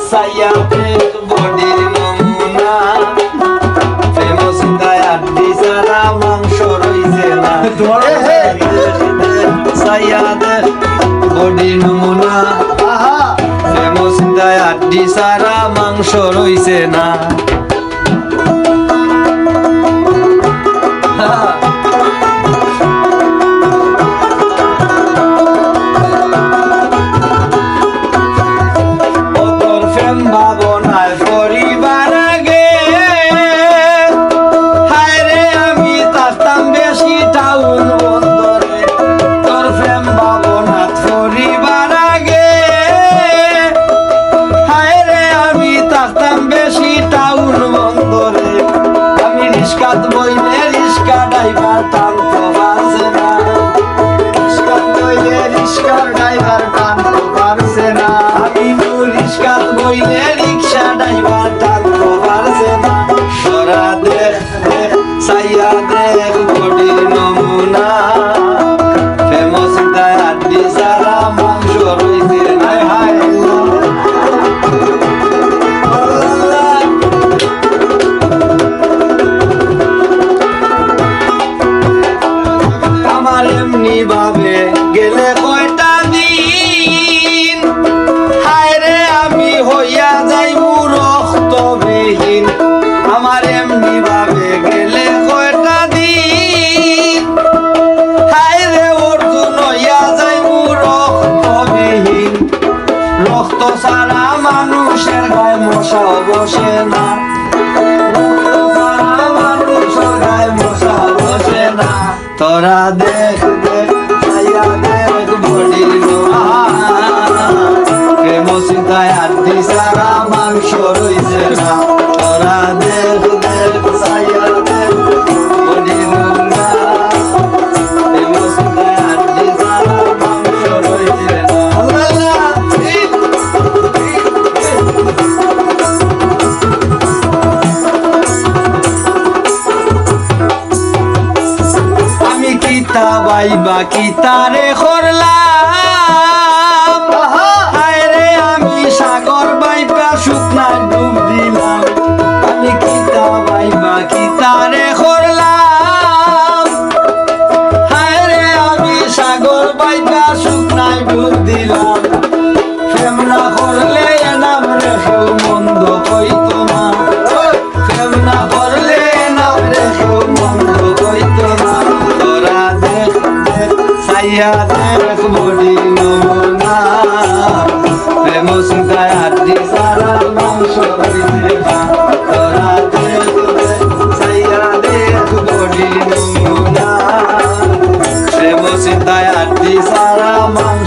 সাইয়া দেখ বডির নমুনা প্রেম চিন্তায় আড্ডি সারা মাংস রইছে না সাইয়া দেখ বডির নমুনা প্রেম চিন্তায় আড্ডি সারা মাংস রইছে না ভাবে গেলে কয়টা দিন হায় রে আমি হইয়া যাইবো রক্তবিহীন আমার এমনি ভাবে গেলে কয়টা দিন হায় রে অর্জুন হইয়া যাইবো রক্তবিহীন রক্ত ছাড়া মানুষের গায়ে মশা বসে না রক্ত ছাড়া মানুষের গায়ে মশা বসে না তোরা দেখ প্রেম চিন্তায় আড্ডি সারা মাংস রইছে না তোরা দেখ দেখ সাইয়া দেখ প্রেম চিন্তায় আড্ডি সারা মাংস রইছে না আমি কিতা বাইবা কিতারে করলাম হায় রে আমি সাগর বাইবা শুকনায় ডুব দিলাম আমি কিতা বাইবা কিতারে করলাম হায় রে আমি সাগর বাইবা শুকনায় ডুব দিলাম প্রেম না করলে নাম রেখেও মন্দ কইতো না প্রেম না করলে নাম রেখেও মন্দ কইতো না তোরা দেখ দেখ সাইয়া দেখ বডি নমুনা প্রেম চিন্তায় আড্ডি সারা মাংস রইছে না তোরা দেখ দেখ সাইয়া দেখ বডি নমুনা প্রেম চিন্তায় আড্ডি সারা মাংস